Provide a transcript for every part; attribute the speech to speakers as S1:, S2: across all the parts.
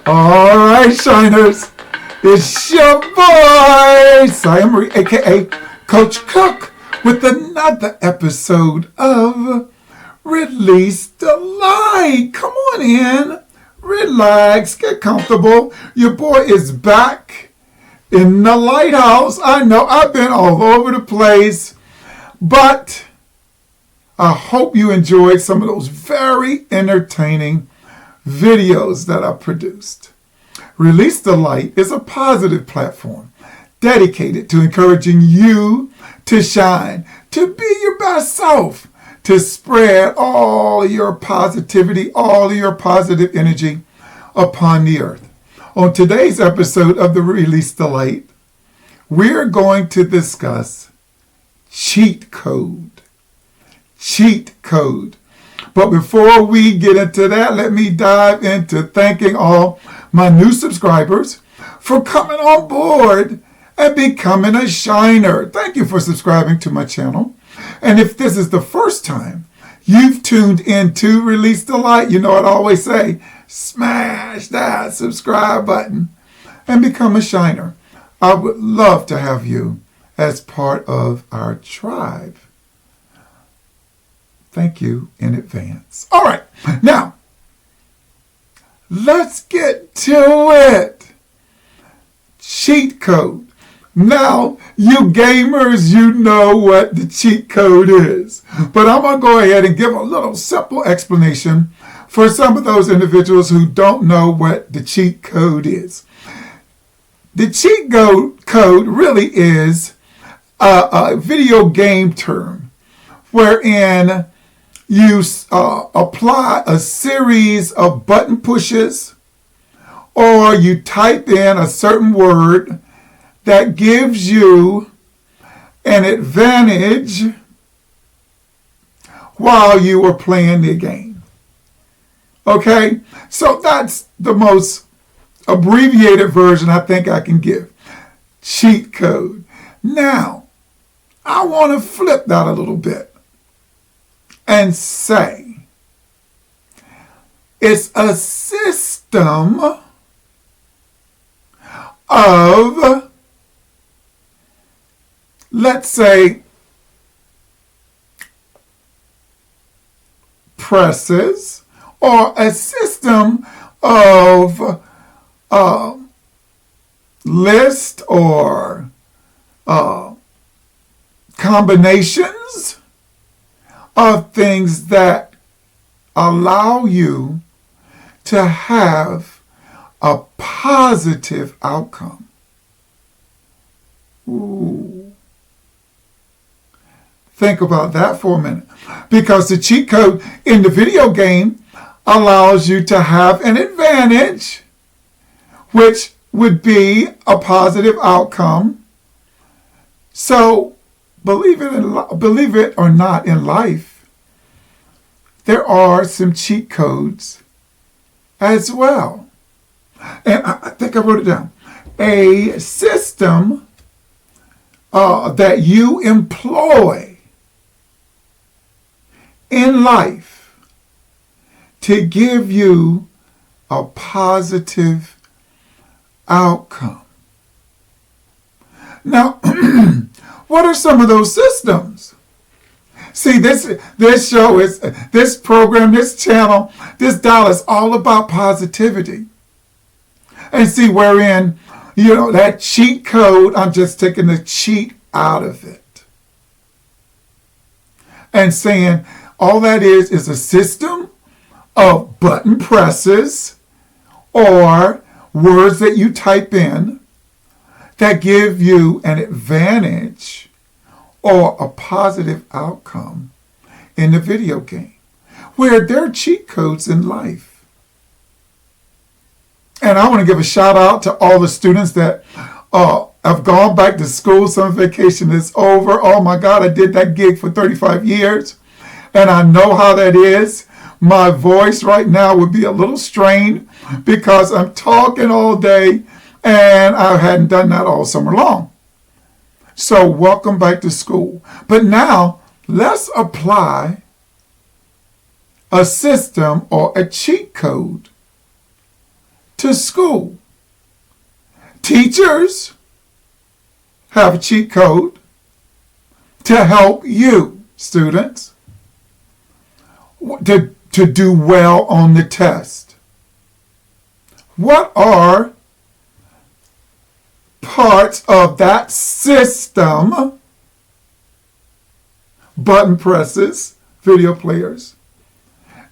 S1: All right, Shiners. It's your boy, Cy Emery, a.k.a. Coach Cook, with another episode of Release the Light. Come on in. Relax. Get comfortable. Your boy is back in the lighthouse. I know I've been all over the place, but I hope you enjoyed some of those very entertaining videos that I produced. Release the Light is a positive platform dedicated to encouraging you to shine, to be your best self, to spread all your positivity, all your positive energy upon the earth. On today's episode of the Release the Light, we're going to discuss cheat code. Cheat code. But before we get into that, let me dive into thanking all my new subscribers for coming on board and becoming a shiner. Thank you for subscribing to my channel. And if this is the first time you've tuned in to Release the Light, you know what I always say, smash that subscribe button and become a shiner. I would love to have you as part of our tribe. Thank you in advance. All right, now, let's get to it. Cheat code. Now, you gamers, you know what the cheat code is. But I'm going to go ahead and give a little simple explanation for some of those individuals who don't know what the cheat code is. The cheat code really is a video game term wherein you apply a series of button pushes, or you type in a certain word that gives you an advantage while you are playing the game. Okay? So that's the most abbreviated version I think I can give. Cheat code. Now, I want to flip that a little bit and say it's a system of, let's say, presses, or a system of list or combinations of things that allow you to have a positive outcome. Ooh. Think about that for a minute. Because the cheat code in the video game allows you to have an advantage, which would be a positive outcome. So, believe it or not, in life, there are some cheat codes as well. And I think I wrote it down. A system that you employ in life to give you a positive outcome. Now, what are some of those systems? See, this show is, this program, this channel, this dial is all about positivity. And see, wherein, that cheat code, I'm just taking the cheat out of it. And saying all that is a system of button presses or words that you type in that give you an advantage or a positive outcome in the video game, where there are cheat codes in life. And I want to give a shout out to all the students that have gone back to school. Summer vacation is over. Oh my God, I did that gig for 35 years. And I know how that is. My voice right now would be a little strained because I'm talking all day and I hadn't done that all summer long. So welcome back to school. But now let's apply a system or a cheat code to to school. Teachers have a cheat code to help you, students, to do well on the test. What are parts of that system, button presses, video players,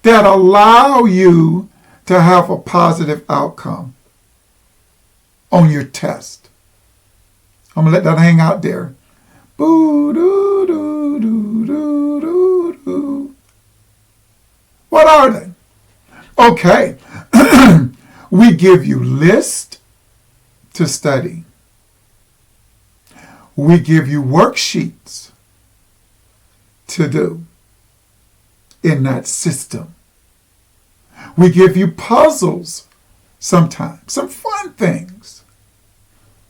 S1: that allow you to have a positive outcome on your test? I'm going to let that hang out there. Boo, doo, doo, doo, doo, doo, doo. What are they? Okay. We give you lists to study. We give you worksheets to do in that system. We give you puzzles sometimes, some fun things.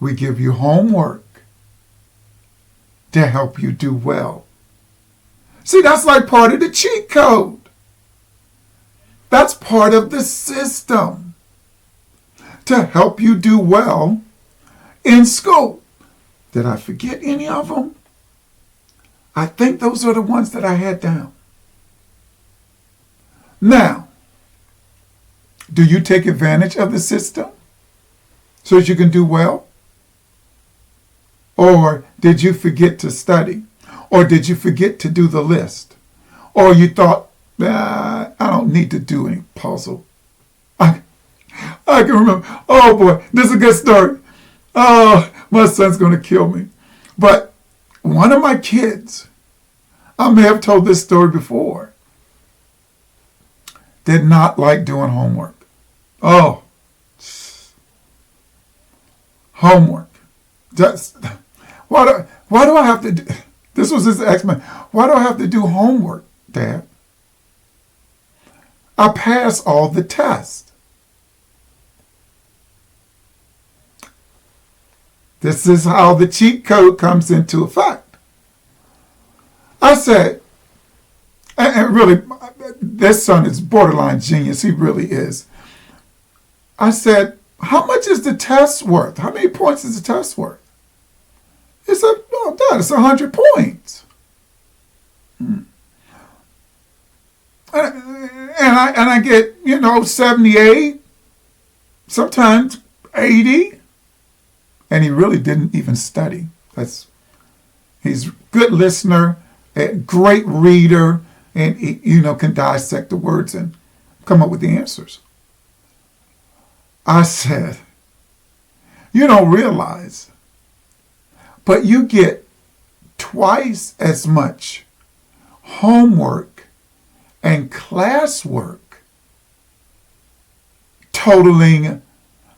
S1: We give you homework to help you do well. See, that's like part of the cheat code. That's part of the system to help you do well in school. Did I forget any of them? I think those are the ones that I had down. Now, do you take advantage of the system so that you can do well? Or did you forget to study? Or did you forget to do the list? Or you thought, I don't need to do any puzzle. I can remember, oh boy, this is a good story. Oh, my son's going to kill me. But one of my kids, I may have told this story before, did not like doing homework. Oh, homework. Just, why do I have to do, this was his ex-man, why do I have to do homework, Dad? I pass all the tests. This is how the cheat code comes into effect. I said, and really, this son is borderline genius. He really is. I said, how much is the test worth? How many points is the test worth? He said, oh, Dad, it's 100 points. And I get, 78, sometimes 80. And he really didn't even study. He's a good listener, a great reader, and he, can dissect the words and come up with the answers. I said, you don't realize, but you get twice as much homework and classwork totaling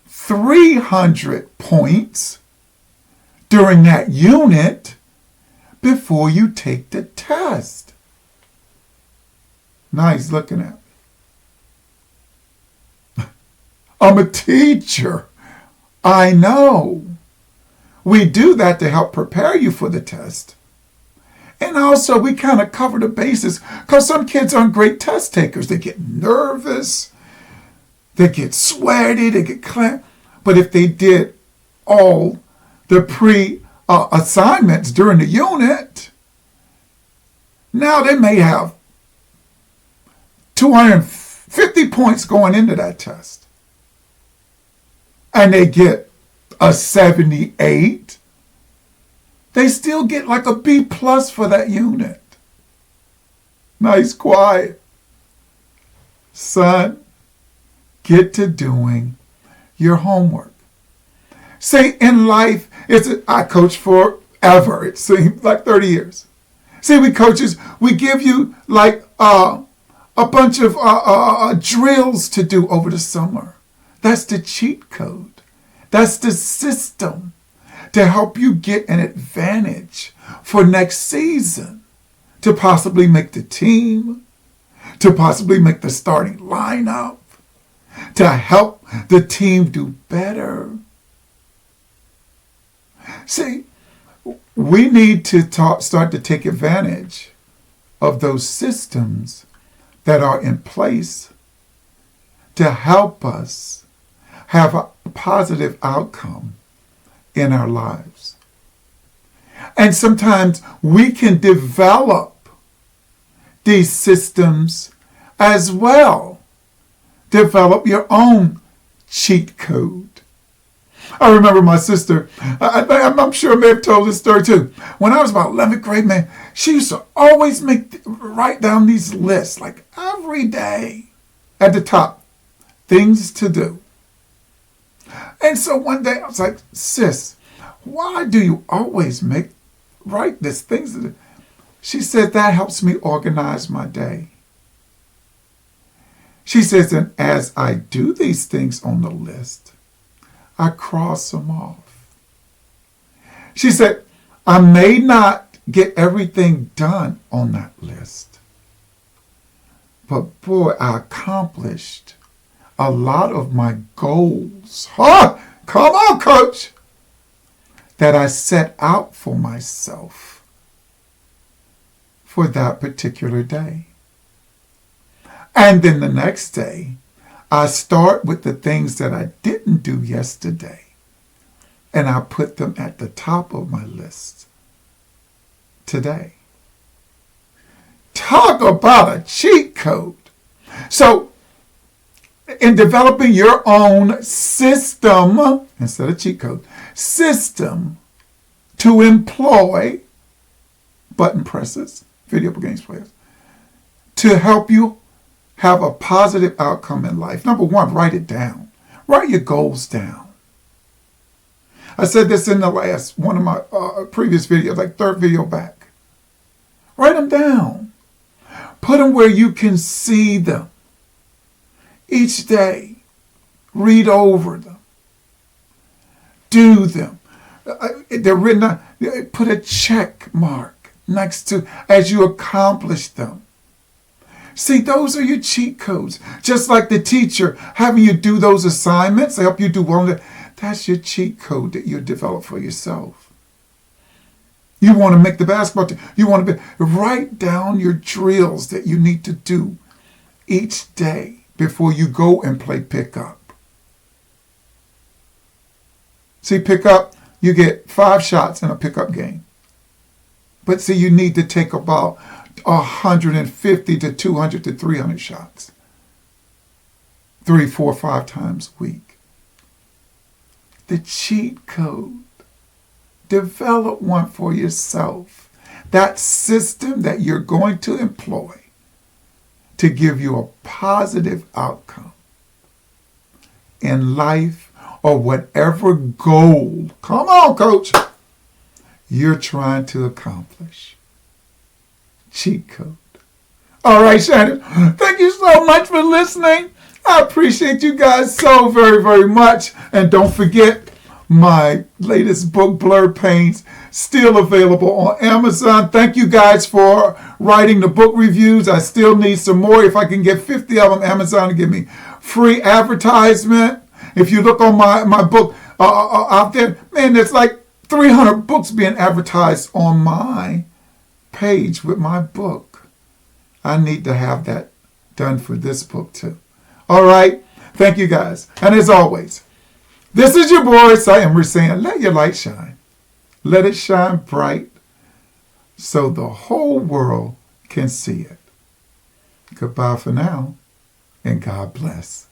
S1: 300 points during that unit before you take the test. Now he's looking at me. I'm a teacher. I know. We do that to help prepare you for the test. And also we kind of cover the bases because some kids aren't great test takers. They get nervous. They get sweaty. They get clamped. But if they did all the assignments during the unit, now they may have 250 points going into that test. And they get a 78. They still get like a B+ for that unit. Nice, quiet. Son, get to doing your homework. See, in life, I coach forever. It seems like 30 years. See, we coaches, we give you like a bunch of drills to do over the summer. That's the cheat code. That's the system to help you get an advantage for next season, to possibly make the team, to possibly make the starting lineup, to help the team do better. See, we need to start to take advantage of those systems that are in place to help us have a positive outcome in our lives. And sometimes we can develop these systems as well. Develop your own cheat code. I remember my sister, I'm sure I may have told this story too. When I was about 11th grade, man, she used to always write down these lists, like every day at the top, things to do. And so one day I was like, sis, why do you always write these things to do? She said, that helps me organize my day. She says, and as I do these things on the list, I cross them off. She said, I may not get everything done on that list, but boy, I accomplished a lot of my goals. Huh? Come on, coach. That I set out for myself for that particular day. And then the next day, I start with the things that I didn't do yesterday, and I put them at the top of my list today. Talk about a cheat code. So, in developing your own system, instead of cheat code, system to employ button pressers, video games players, to help you have a positive outcome in life. Number one, write it down. Write your goals down. I said this in the last one of my previous videos, like third video back. Write them down. Put them where you can see them. Each day, read over them. Do them. They're written on, put a check mark next to as you accomplish them. See, those are your cheat codes. Just like the teacher having you do those assignments, they help you do well. That's your cheat code that you develop for yourself. You want to make the basketball team. You want to write down your drills that you need to do each day before you go and play pickup. See, pickup, you get 5 shots in a pickup game. But see, you need to take about 150 to 200 to 300 shots. 3, 4, 5 times a week. The cheat code. Develop one for yourself. That system that you're going to employ to give you a positive outcome in life or whatever goal, come on, coach, you're trying to accomplish. Cheat code. All right, Shannon, thank you so much for listening. I appreciate you guys so very, very much. And don't forget, my latest book, Blurred Pains, still available on Amazon. Thank you guys for writing the book reviews. I still need some more. If I can get 50 of them, Amazon will give me free advertisement. If you look on my book out there, man, there's like 300 books being advertised on my page with my book. I need to have that done for this book too. All right. Thank you guys. And as always, this is your boy, Cy Emery, saying, let your light shine. Let it shine bright so the whole world can see it. Goodbye for now, and God bless.